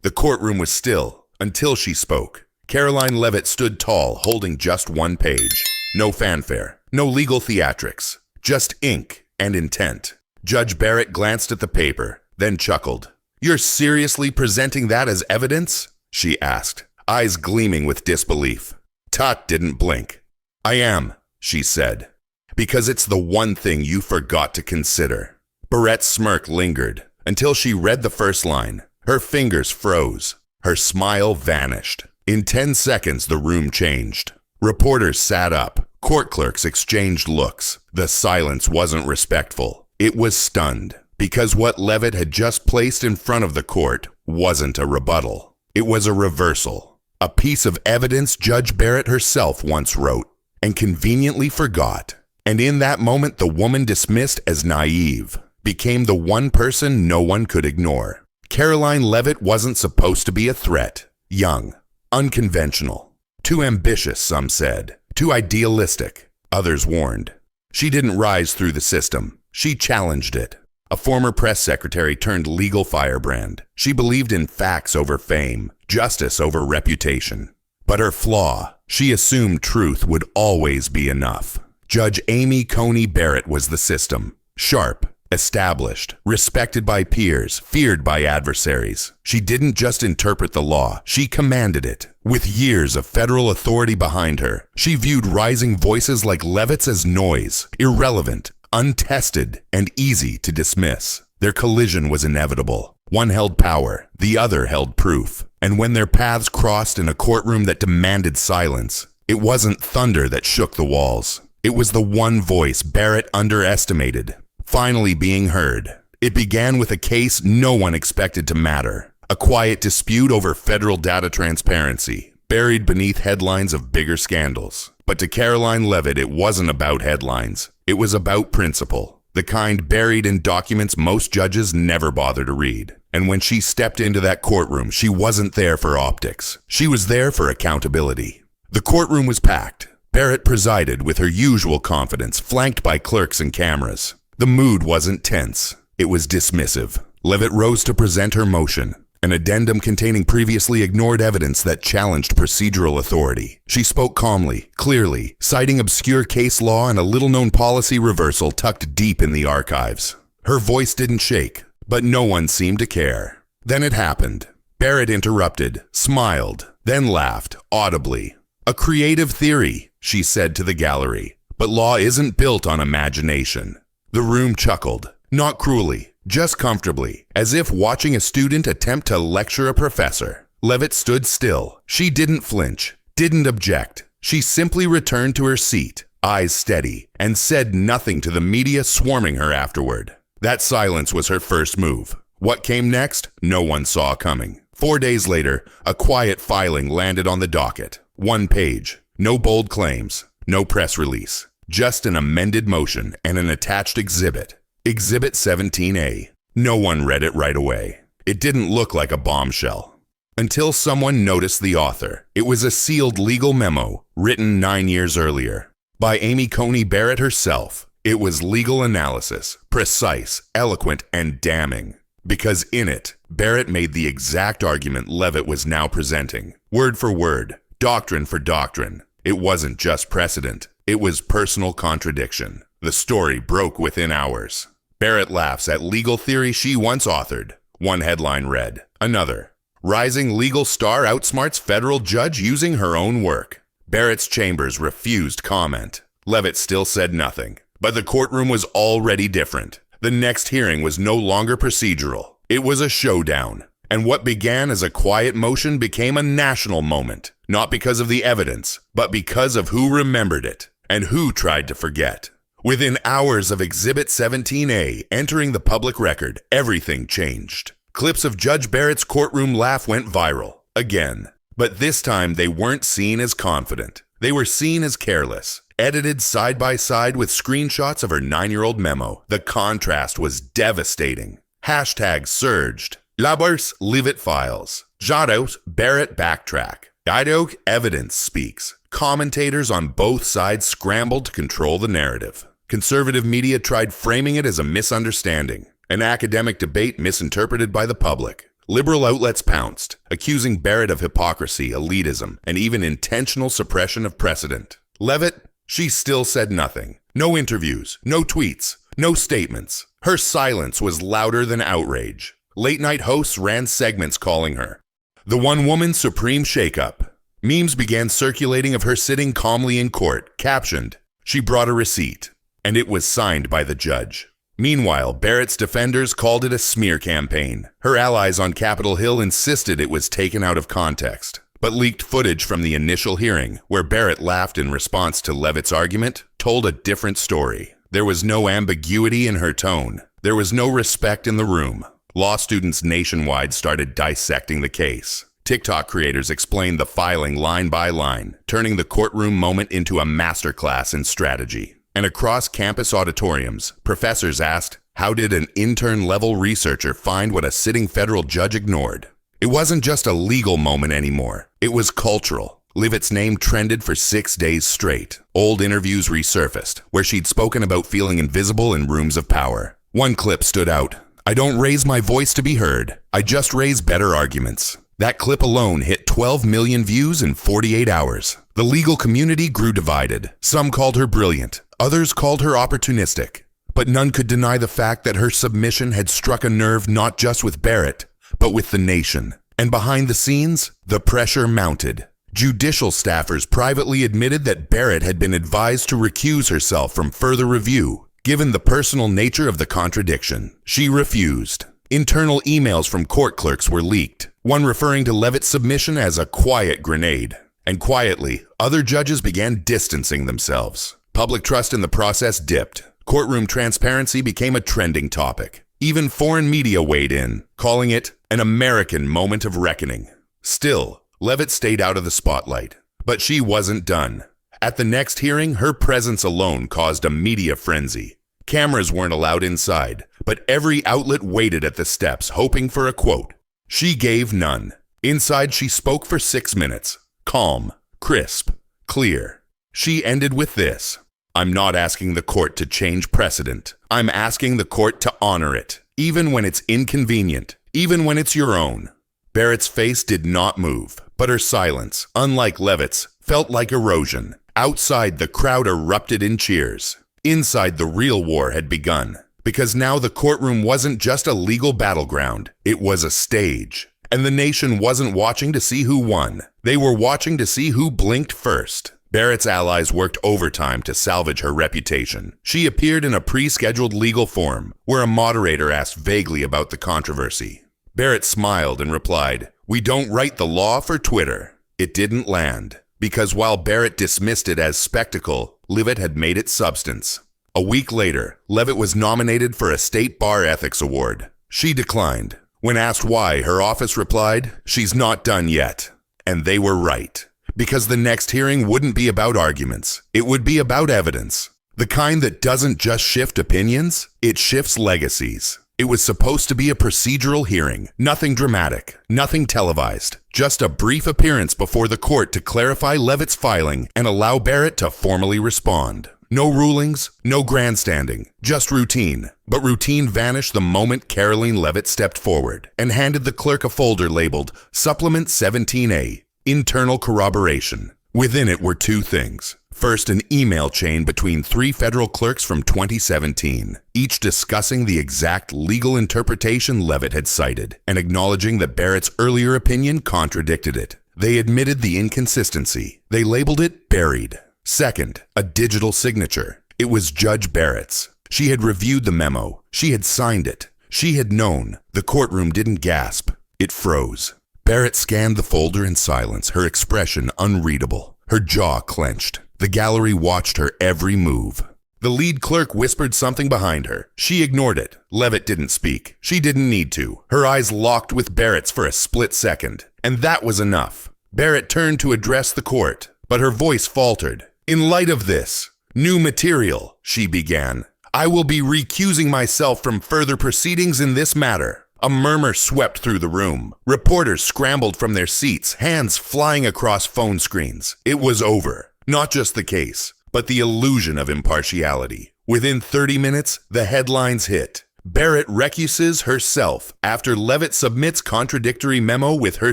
The courtroom was still until she spoke. Karoline Leavitt stood tall, holding just one page. No fanfare, no legal theatrics, just ink and intent. Judge Barrett glanced at the paper, then chuckled. "You're seriously presenting that as evidence?" she asked, eyes gleaming with disbelief. Tot didn't blink. "I am," she said, "because it's the one thing you forgot to consider." Barrett's smirk lingered until she read the first line. Her fingers froze. Her smile vanished. In 10 seconds, the room changed. Reporters sat up. Court clerks exchanged looks. The silence wasn't respectful. It was stunned, because what Leavitt had just placed in front of the court wasn't a rebuttal. It was a reversal. A piece of evidence Judge Barrett herself once wrote and conveniently forgot. And in that moment, the woman dismissed as naive became the one person no one could ignore. Karoline Leavitt wasn't supposed to be a threat. Young, unconventional, too ambitious, some said, too idealistic, others warned. She didn't rise through the system. She challenged it. A former press secretary turned legal firebrand. She believed in facts over fame, justice over reputation. But her flaw, she assumed truth would always be enough. Judge Amy Coney Barrett was the system. Sharp, established, respected by peers, feared by adversaries. She didn't just interpret the law, she commanded it. With years of federal authority behind her, she viewed rising voices like Leavitt's as noise, irrelevant, untested, and easy to dismiss. Their collision was inevitable. One held power, the other held proof. And when their paths crossed in a courtroom that demanded silence, it wasn't thunder that shook the walls. It was the one voice Barrett underestimated, finally being heard. It began with a case no one expected to matter. A quiet dispute over federal data transparency, buried beneath headlines of bigger scandals. But to Karoline Leavitt, it wasn't about headlines. It was about principle, the kind buried in documents most judges never bother to read. And when she stepped into that courtroom, she wasn't there for optics. She was there for accountability. The courtroom was packed. Barrett presided with her usual confidence, flanked by clerks and cameras. The mood wasn't tense. It was dismissive. Leavitt rose to present her motion, an addendum containing previously ignored evidence that challenged procedural authority. She spoke calmly, clearly, citing obscure case law and a little-known policy reversal tucked deep in the archives. Her voice didn't shake, but no one seemed to care. Then it happened. Barrett interrupted, smiled, then laughed, audibly. "A creative theory," she said to the gallery, "but law isn't built on imagination." The room chuckled, not cruelly, just comfortably, as if watching a student attempt to lecture a professor. Leavitt stood still. She didn't flinch, didn't object. She simply returned to her seat, eyes steady, and said nothing to the media swarming her afterward. That silence was her first move. What came next, no one saw coming. 4 days later, a quiet filing landed on the docket. One page, no bold claims, no press release. Just an amended motion and an attached exhibit. Exhibit 17A. No one read it right away. It didn't look like a bombshell. Until someone noticed the author. It was a sealed legal memo, written 9 years earlier, by Amy Coney Barrett herself. It was legal analysis, precise, eloquent, and damning. Because in it, Barrett made the exact argument Leavitt was now presenting. Word for word, doctrine for doctrine. It wasn't just precedent. It was personal contradiction. The story broke within hours. Barrett laughs at legal theory she once authored. One headline read. Another. Rising legal star outsmarts federal judge using her own work. Barrett's chambers refused comment. Leavitt still said nothing. But the courtroom was already different. The next hearing was no longer procedural. It was a showdown. And what began as a quiet motion became a national moment. Not because of the evidence, but because of who remembered it. And who tried to forget. Within hours of Exhibit 17A entering the public record, everything changed. Clips of Judge Barrett's courtroom laugh went viral. Again. But this time they weren't seen as confident. They were seen as careless. Edited side by side with screenshots of her 9-year-old memo. The contrast was devastating. Hashtags surged. Labors Leavitt files. Jados Barrett backtrack. Idok evidence speaks. Commentators on both sides scrambled to control the narrative. Conservative media tried framing it as a misunderstanding, an academic debate misinterpreted by the public. Liberal outlets pounced, accusing Barrett of hypocrisy, elitism, and even intentional suppression of precedent. Leavitt, she still said nothing. No interviews, no tweets, no statements. Her silence was louder than outrage. Late-night hosts ran segments calling her the one-woman supreme shakeup. Memes began circulating of her sitting calmly in court, captioned, "She brought a receipt," and it was signed by the judge. Meanwhile, Barrett's defenders called it a smear campaign. Her allies on Capitol Hill insisted it was taken out of context. But leaked footage from the initial hearing, where Barrett laughed in response to Leavitt's argument, told a different story. There was no ambiguity in her tone. There was no respect in the room. Law students nationwide started dissecting the case. TikTok creators explained the filing line by line, turning the courtroom moment into a masterclass in strategy. And across campus auditoriums, professors asked, how did an intern-level researcher find what a sitting federal judge ignored? It wasn't just a legal moment anymore. It was cultural. Leavitt's name trended for 6 days straight. Old interviews resurfaced, where she'd spoken about feeling invisible in rooms of power. One clip stood out. "I don't raise my voice to be heard. I just raise better arguments." That clip alone hit 12 million views in 48 hours. The legal community grew divided. Some called her brilliant. Others called her opportunistic. But none could deny the fact that her submission had struck a nerve not just with Barrett, but with the nation. And behind the scenes, the pressure mounted. Judicial staffers privately admitted that Barrett had been advised to recuse herself from further review, given the personal nature of the contradiction. She refused. Internal emails from court clerks were leaked, one referring to Leavitt's submission as a quiet grenade. And quietly, other judges began distancing themselves. Public trust in the process dipped. Courtroom transparency became a trending topic. Even foreign media weighed in, calling it an American moment of reckoning. Still, Leavitt stayed out of the spotlight. But she wasn't done. At the next hearing, her presence alone caused a media frenzy. Cameras weren't allowed inside, but every outlet waited at the steps, hoping for a quote. She gave none. Inside, she spoke for 6 minutes. Calm, crisp, clear. She ended with this: "I'm not asking the court to change precedent. I'm asking the court to honor it, even when it's inconvenient, even when it's your own." Barrett's face did not move, but her silence, unlike Leavitt's, felt like erosion. Outside, the crowd erupted in cheers. Inside, the real war had begun, because now the courtroom wasn't just a legal battleground, it was a stage. And the nation wasn't watching to see who won. They were watching to see who blinked first. Barrett's allies worked overtime to salvage her reputation. She appeared in a pre-scheduled legal forum, where a moderator asked vaguely about the controversy. Barrett smiled and replied, "We don't write the law for Twitter." It didn't land, because while Barrett dismissed it as spectacle, Leavitt had made it substance. A week later, Leavitt was nominated for a state bar ethics award. She declined. When asked why, her office replied, "She's not done yet." And they were right. Because the next hearing wouldn't be about arguments. It would be about evidence. The kind that doesn't just shift opinions, it shifts legacies. It was supposed to be a procedural hearing, nothing dramatic, nothing televised, just a brief appearance before the court to clarify Leavitt's filing and allow Barrett to formally respond. No rulings, no grandstanding, just routine. But routine vanished the moment Karoline Leavitt stepped forward and handed the clerk a folder labeled Supplement 17A, Internal Corroboration. Within it were 2 things. First, an email chain between 3 federal clerks from 2017, each discussing the exact legal interpretation Leavitt had cited and acknowledging that Barrett's earlier opinion contradicted it. They admitted the inconsistency. They labeled it buried. Second, a digital signature. It was Judge Barrett's. She had reviewed the memo. She had signed it. She had known. The courtroom didn't gasp. It froze. Barrett scanned the folder in silence, her expression unreadable. Her jaw clenched. The gallery watched her every move. The lead clerk whispered something behind her. She ignored it. Leavitt didn't speak. She didn't need to. Her eyes locked with Barrett's for a split second. And that was enough. Barrett turned to address the court, but her voice faltered. "In light of this new material," she began, "I will be recusing myself from further proceedings in this matter." A murmur swept through the room. Reporters scrambled from their seats, hands flying across phone screens. It was over. Not just the case, but the illusion of impartiality. Within 30 minutes, the headlines hit. Barrett recuses herself after Leavitt submits contradictory memo with her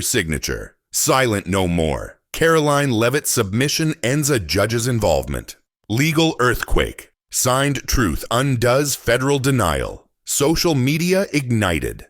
signature. Silent no more. Karoline Leavitt's submission ends a judge's involvement. Legal earthquake. Signed truth undoes federal denial. Social media ignited.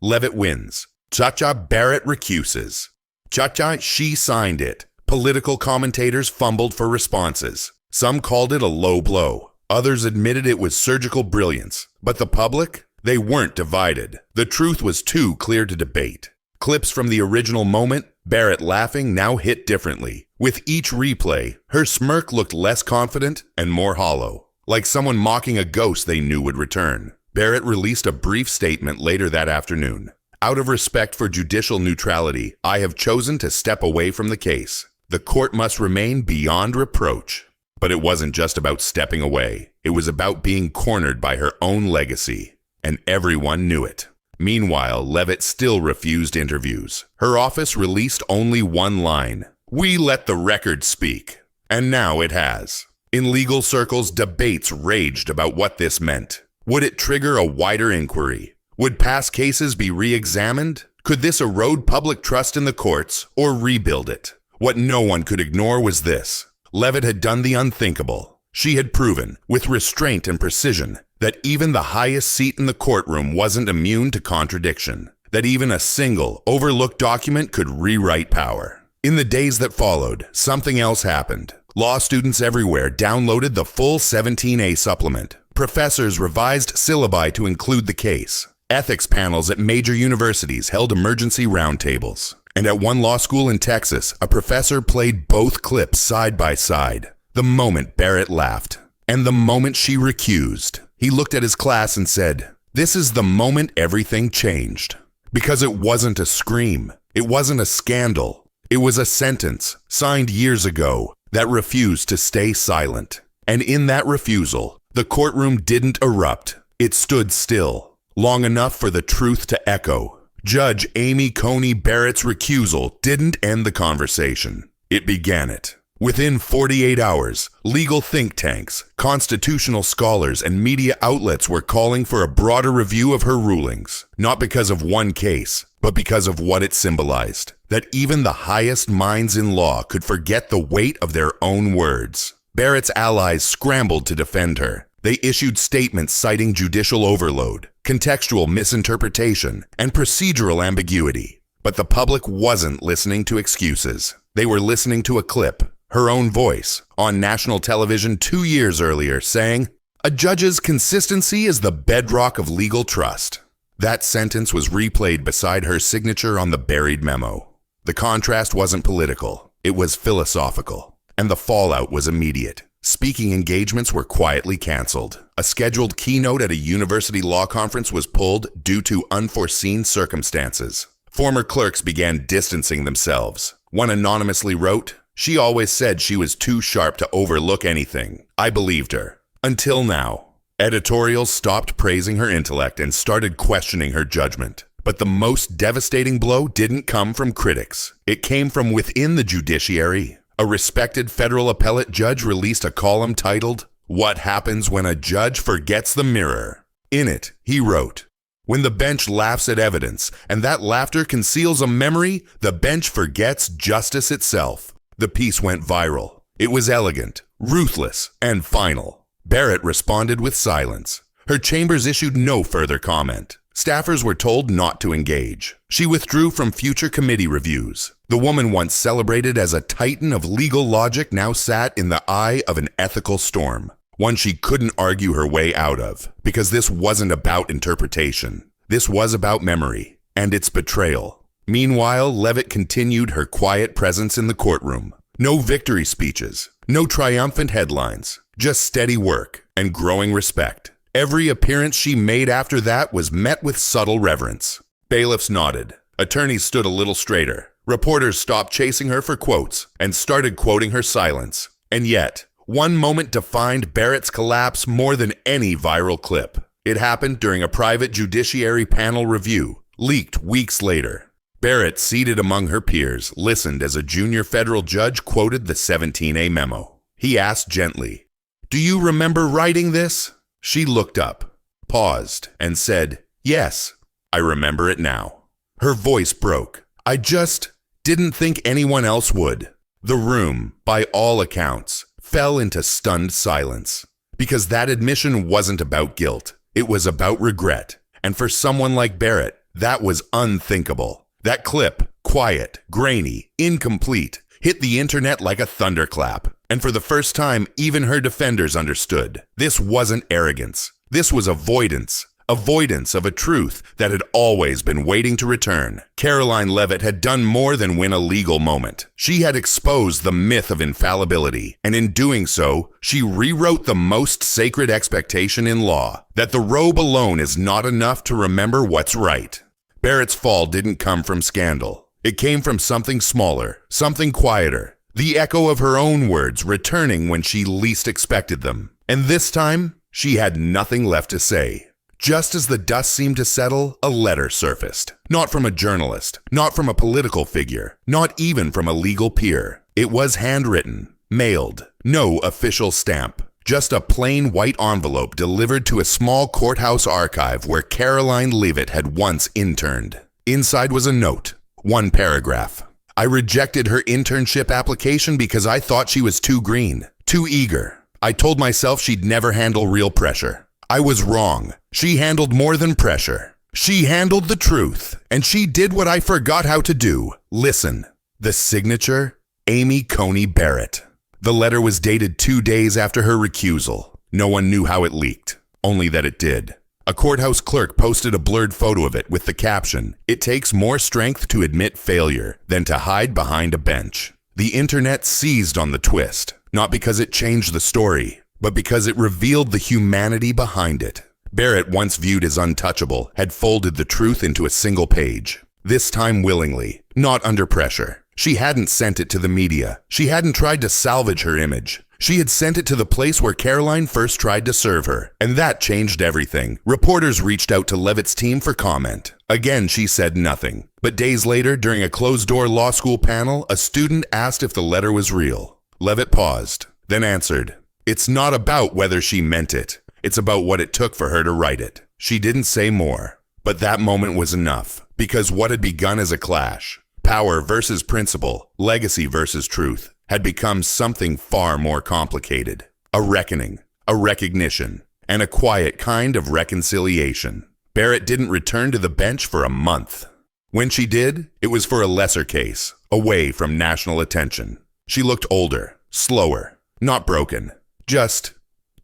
Leavitt wins. Cha-Cha Barrett recuses. Cha-Cha, she signed it. Political commentators fumbled for responses. Some called it a low blow. Others admitted it was surgical brilliance. But the public? They weren't divided. The truth was too clear to debate. Clips from the original moment, Barrett laughing, now hit differently. With each replay, her smirk looked less confident and more hollow, like someone mocking a ghost they knew would return. Barrett released a brief statement later that afternoon. Out of respect for judicial neutrality, I have chosen to step away from the case. The court must remain beyond reproach. But it wasn't just about stepping away. It was about being cornered by her own legacy. And everyone knew it. Meanwhile, Leavitt still refused interviews. Her office released only one line. We let the record speak. And now it has. In legal circles, debates raged about what this meant. Would it trigger a wider inquiry? Would past cases be re-examined? Could this erode public trust in the courts or rebuild it? What no one could ignore was this. Leavitt had done the unthinkable. She had proven, with restraint and precision, that even the highest seat in the courtroom wasn't immune to contradiction. That even a single, overlooked document could rewrite power. In the days that followed, something else happened. Law students everywhere downloaded the full 17A supplement. Professors revised syllabi to include the case. Ethics panels at major universities held emergency roundtables. And at one law school in Texas, a professor played both clips side by side. The moment Barrett laughed, and the moment she recused. He looked at his class and said, "This is the moment everything changed." Because it wasn't a scream. It wasn't a scandal. It was a sentence, signed years ago, that refused to stay silent. And in that refusal, the courtroom didn't erupt. It stood still, long enough for the truth to echo. Judge Amy Coney Barrett's recusal didn't end the conversation. It began it. Within 48 hours, legal think tanks, constitutional scholars, and media outlets were calling for a broader review of her rulings, not because of one case, but because of what it symbolized. That even the highest minds in law could forget the weight of their own words. Barrett's allies scrambled to defend her. They issued statements citing judicial overload, contextual misinterpretation, and procedural ambiguity. But the public wasn't listening to excuses. They were listening to a clip, her own voice, on national television 2 years earlier, saying, "A judge's consistency is the bedrock of legal trust." That sentence was replayed beside her signature on the buried memo. The contrast wasn't political. It was philosophical. And the fallout was immediate. Speaking engagements were quietly canceled. A scheduled keynote at a university law conference was pulled due to unforeseen circumstances. Former clerks began distancing themselves. One anonymously wrote, "She always said she was too sharp to overlook anything. I believed her. Until now." Editorials stopped praising her intellect and started questioning her judgment. But the most devastating blow didn't come from critics. It came from within the judiciary. A respected federal appellate judge released a column titled, "What Happens When a Judge Forgets the Mirror?" In it, he wrote, "When the bench laughs at evidence, and that laughter conceals a memory, the bench forgets justice itself." The piece went viral. It was elegant, ruthless, and final. Barrett responded with silence. Her chambers issued no further comment. Staffers were told not to engage. She withdrew from future committee reviews. The woman once celebrated as a titan of legal logic now sat in the eye of an ethical storm, one she couldn't argue her way out of, because this wasn't about interpretation. This was about memory and its betrayal. Meanwhile, Leavitt continued her quiet presence in the courtroom. No victory speeches, no triumphant headlines, just steady work and growing respect. Every appearance she made after that was met with subtle reverence. Bailiffs nodded. Attorneys stood a little straighter. Reporters stopped chasing her for quotes and started quoting her silence. And yet, one moment defined Barrett's collapse more than any viral clip. It happened during a private judiciary panel review, leaked weeks later. Barrett, seated among her peers, listened as a junior federal judge quoted the 17A memo. He asked gently, "Do you remember writing this?" She looked up. paused, and said, "Yes, I remember it now." Her voice broke. "I just didn't think anyone else would." The room, by all accounts, fell into stunned silence. Because that admission wasn't about guilt. It was about regret. And for someone like Barrett, that was unthinkable. That clip, quiet, grainy, incomplete, hit the internet like a thunderclap. And for the first time, even her defenders understood. This wasn't arrogance. This was avoidance. Avoidance of a truth that had always been waiting to return. Karoline Leavitt had done more than win a legal moment. She had exposed the myth of infallibility, and in doing so, she rewrote the most sacred expectation in law, that the robe alone is not enough to remember what's right. Barrett's fall didn't come from scandal. It came from something smaller, something quieter, the echo of her own words returning when she least expected them. And this time, she had nothing left to say. Just as the dust seemed to settle, a letter surfaced. Not from a journalist, not from a political figure, not even from a legal peer. It was handwritten, mailed, no official stamp. Just a plain white envelope delivered to a small courthouse archive where Karoline Leavitt had once interned. Inside was a note, one paragraph. "I rejected her internship application because I thought she was too green, too eager. I told myself she'd never handle real pressure. I was wrong. She handled more than pressure. She handled the truth, and she did what I forgot how to do. Listen." The signature, Amy Coney Barrett. The letter was dated 2 days after her recusal. No one knew how it leaked, only that it did. A courthouse clerk posted a blurred photo of it with the caption, "It takes more strength to admit failure than to hide behind a bench." The internet seized on the twist, not because it changed the story, but because it revealed the humanity behind it. Barrett, once viewed as untouchable, had folded the truth into a single page. This time willingly, not under pressure. She hadn't sent it to the media. She hadn't tried to salvage her image. She had sent it to the place where Karoline first tried to serve her, and that changed everything. Reporters reached out to Leavitt's team for comment. Again, she said nothing. But days later, during a closed-door law school panel, a student asked if the letter was real. Leavitt paused, then answered, "It's not about whether she meant it. It's about what it took for her to write it." She didn't say more. But that moment was enough, because what had begun as a clash, power versus principle, legacy versus truth, had become something far more complicated. A reckoning, a recognition, and a quiet kind of reconciliation. Barrett didn't return to the bench for a month. When she did, it was for a lesser case, away from national attention. She looked older, slower, not broken, just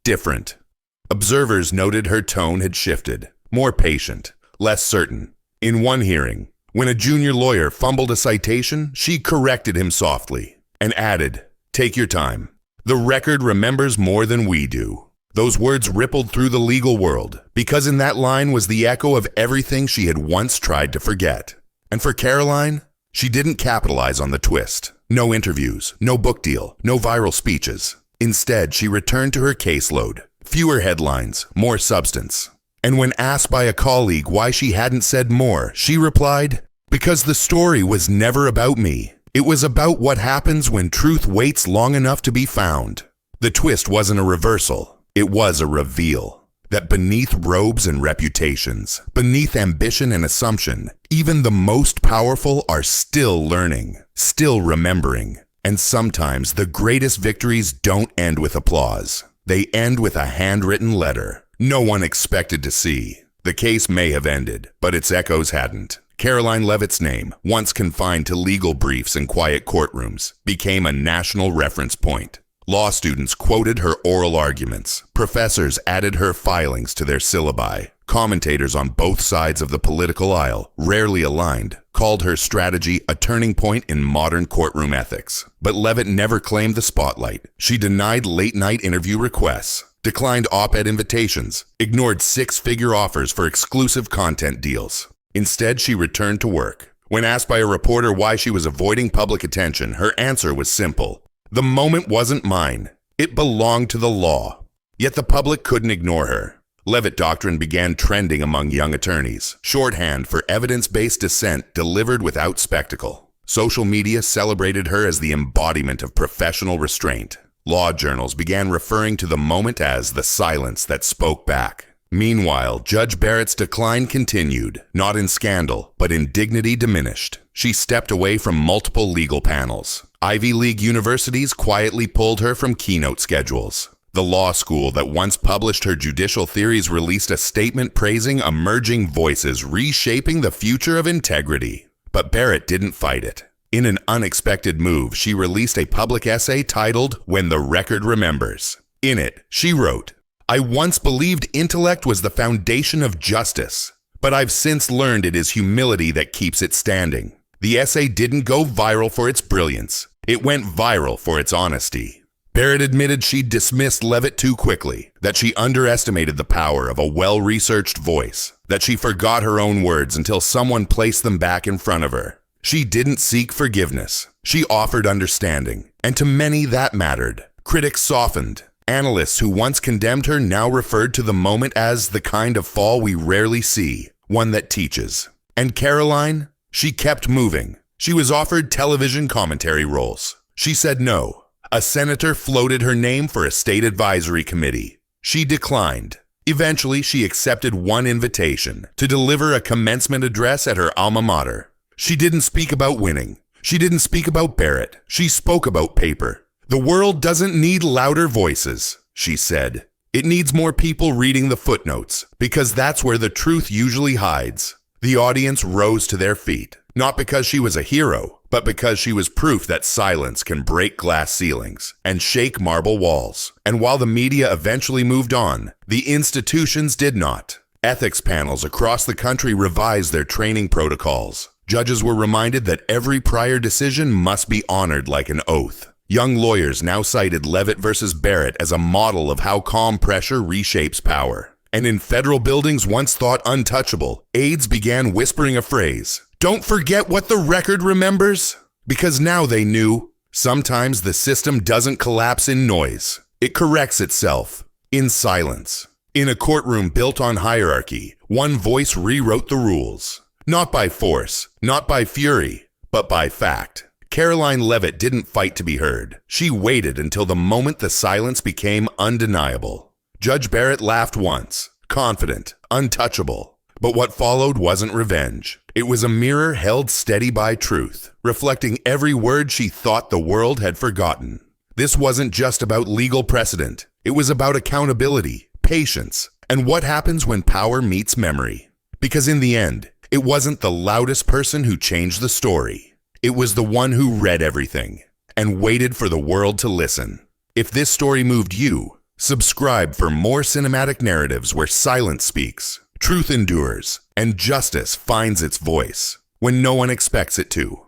different. Observers noted her tone had shifted, more patient, less certain. In one hearing, when a junior lawyer fumbled a citation, she corrected him softly and added, "Take your time. The record remembers more than we do." Those words rippled through the legal world, because in that line was the echo of everything she had once tried to forget. And for Karoline, she didn't capitalize on the twist. No interviews, no book deal, no viral speeches. Instead, she returned to her caseload. Fewer headlines, more substance. And when asked by a colleague why she hadn't said more, she replied, "Because the story was never about me. It was about what happens when truth waits long enough to be found." The twist wasn't a reversal. It was a reveal. That beneath robes and reputations, beneath ambition and assumption, even the most powerful are still learning, still remembering. And sometimes the greatest victories don't end with applause. They end with a handwritten letter no one expected to see. The case may have ended, but its echoes hadn't. Karoline Leavitt's name, once confined to legal briefs and quiet courtrooms, became a national reference point. Law students quoted her oral arguments. Professors added her filings to their syllabi. Commentators on both sides of the political aisle, rarely aligned, called her strategy a turning point in modern courtroom ethics. But Leavitt never claimed the spotlight. She denied late-night interview requests, declined op-ed invitations, ignored six-figure offers for exclusive content deals. Instead, she returned to work. When asked by a reporter why she was avoiding public attention, her answer was simple. The moment wasn't mine. It belonged to the law. Yet the public couldn't ignore her. Leavitt doctrine began trending among young attorneys, shorthand for evidence-based dissent delivered without spectacle. Social media celebrated her as the embodiment of professional restraint. Law journals began referring to the moment as the silence that spoke back. Meanwhile, Judge Barrett's decline continued, not in scandal, but in dignity diminished. She stepped away from multiple legal panels. Ivy League universities quietly pulled her from keynote schedules. The law school that once published her judicial theories released a statement praising emerging voices reshaping the future of integrity. But Barrett didn't fight it. In an unexpected move, she released a public essay titled "When the Record Remembers." In it, she wrote, "I once believed intellect was the foundation of justice, but I've since learned it is humility that keeps it standing." The essay didn't go viral for its brilliance. It went viral for its honesty. Barrett admitted she dismissed Leavitt too quickly, that she underestimated the power of a well-researched voice, that she forgot her own words until someone placed them back in front of her. She didn't seek forgiveness. She offered understanding, and to many that mattered. Critics softened. Analysts who once condemned her now referred to the moment as the kind of fall we rarely see, one that teaches. And Karoline? She kept moving. She was offered television commentary roles. She said no. A senator floated her name for a state advisory committee. She declined. Eventually, she accepted one invitation to deliver a commencement address at her alma mater. She didn't speak about winning. She didn't speak about Barrett. She spoke about paper. "The world doesn't need louder voices," she said. "It needs more people reading the footnotes, because that's where the truth usually hides." The audience rose to their feet, not because she was a hero, but because she was proof that silence can break glass ceilings and shake marble walls. And while the media eventually moved on, the institutions did not. Ethics panels across the country revised their training protocols. Judges were reminded that every prior decision must be honored like an oath. Young lawyers now cited Leavitt versus Barrett as a model of how calm pressure reshapes power. And in federal buildings once thought untouchable, aides began whispering a phrase, "Don't forget what the record remembers." Because now they knew, sometimes the system doesn't collapse in noise. It corrects itself in silence. In a courtroom built on hierarchy, one voice rewrote the rules. Not by force, not by fury, but by fact. Karoline Leavitt didn't fight to be heard. She waited until the moment the silence became undeniable. Judge Barrett laughed once, confident, untouchable. But what followed wasn't revenge. It was a mirror held steady by truth, reflecting every word she thought the world had forgotten. This wasn't just about legal precedent. It was about accountability, patience, and what happens when power meets memory. Because in the end, it wasn't the loudest person who changed the story. It was the one who read everything and waited for the world to listen. If this story moved you, subscribe for more cinematic narratives where silence speaks, truth endures, and justice finds its voice when no one expects it to.